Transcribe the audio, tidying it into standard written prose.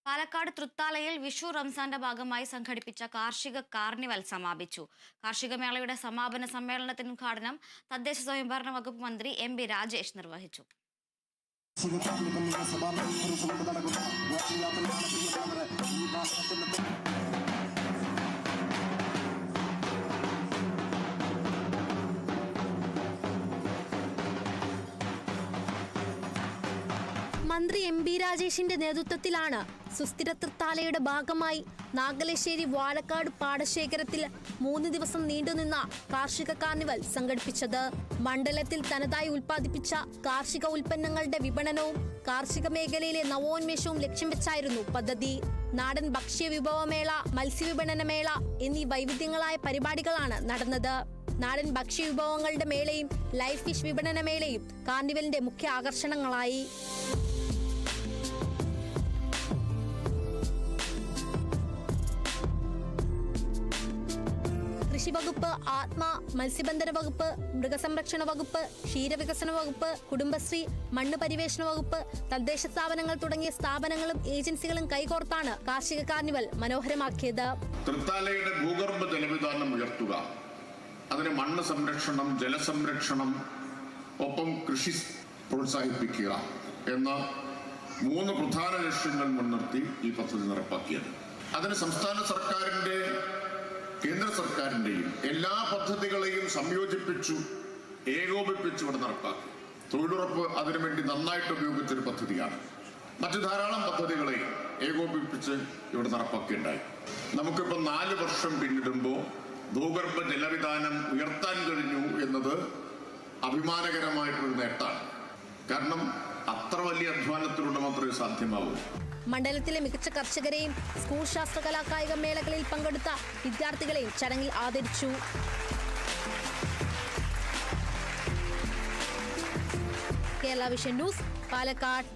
പാലക്കാട് തൃത്താലയിൽ വിഷു റംസാന്റെ ഭാഗമായി സംഘടിപ്പിച്ച കാർഷിക കാർണിവൽ സമാപിച്ചു. കാർഷിക മേളയുടെ സമാപന സമ്മേളനത്തിന് ഉദ്ഘാടനം തദ്ദേശ സ്വയംഭരണ വകുപ്പ് മന്ത്രി എം.ബി. രാജേഷ് നിർവഹിച്ചു. മന്ത്രി എം.ബി. രാജേഷിന്റെ നേതൃത്വത്തിലാണ് സുസ്ഥിര തൃത്താലയുടെ ഭാഗമായി നാഗലശ്ശേരി വാഴക്കാട് പാടശേഖരത്തിൽ 3 ദിവസം നീണ്ടുനിന്ന കാർഷിക കാർണിവൽ സംഘടിപ്പിച്ചത്. മണ്ഡലത്തിൽ തനതായി ഉൽപ്പാദിപ്പിച്ച കാർഷിക ഉൽപ്പന്നങ്ങളുടെ വിപണനവും കാർഷിക മേഖലയിലെ നവോന്മേഷവും ലക്ഷ്യം വെച്ചായിരുന്നു പദ്ധതി. നാടൻ ഭക്ഷ്യ വിഭവമേള, മത്സ്യവിപണനമേള എന്നീ വൈവിധ്യങ്ങളായ പരിപാടികളാണ് നടന്നത്. നാടൻ ഭക്ഷ്യ വിഭവങ്ങളുടെ മേളയും ലൈവ് ഫിഷ് വിപണനമേളയും കാർണിവലിന്റെ മുഖ്യ ആകർഷണങ്ങളായി. കൃഷി വകുപ്പ്, ആത്മ, മത്സ്യബന്ധന വകുപ്പ്, മൃഗസംരക്ഷണ വകുപ്പ്, ക്ഷീരവികസന വകുപ്പ്, കുടുംബശ്രീ, മണ്ണ് പരിവേഷണ വകുപ്പ്, തദ്ദേശ സ്ഥാപനങ്ങൾ തുടങ്ങിയ സ്ഥാപനങ്ങളും ഏജൻസികളും കൈകോർത്താണ് കാർഷിക കാർണിവൽ മനോഹരമാക്കിയത്. തൃത്താലയുടെ ഭൂഗർഭ ജലവിധാനം ഉയർത്തുക, അതിന് മണ്ണ് സംരക്ഷണം, ജലസംരക്ഷണം, ഒപ്പം കൃഷി പ്രോത്സാഹിപ്പിക്കുക എന്ന 3 പ്രധാന ലക്ഷ്യങ്ങൾ മുൻനിർത്തി ഈ പദ്ധതി നടപ്പാക്കിയത്. അതിന് സംസ്ഥാന സർക്കാരിന്റെ, കേന്ദ്ര സർക്കാരിന്റെയും എല്ലാ പദ്ധതികളെയും സംയോജിപ്പിച്ചു, ഏകോപിപ്പിച്ചു ഇവിടെ നടപ്പാക്കി. തൊഴിലുറപ്പ് അതിനുവേണ്ടി നന്നായിട്ട് ഉപയോഗിച്ചൊരു പദ്ധതിയാണ്. മറ്റു ധാരാളം പദ്ധതികളെ ഏകോപിപ്പിച്ച് ഇവിടെ നടപ്പാക്കിയുണ്ടായി. നമുക്കിപ്പോൾ 4 വർഷം പിന്നിടുമ്പോൾ ഭൂഗർഭ ജലവിധാനം ഉയർത്താൻ കഴിഞ്ഞു എന്നത് അഭിമാനകരമായിട്ടൊരു നേട്ടമാണ്. കാരണം അത്ര വലിയ അധ്വാനത്തിലൂടെ മാത്രമേ സാധ്യമാവൂ. മണ്ഡലത്തിലെ മികച്ച കർഷകരെയും സ്കൂൾ ശാസ്ത്രകലാ കായിക മേളകളിൽ പങ്കെടുത്ത വിദ്യാർത്ഥികളെയും ചടങ്ങിൽ ആദരിച്ചു. Kerala vision news, Palakkad.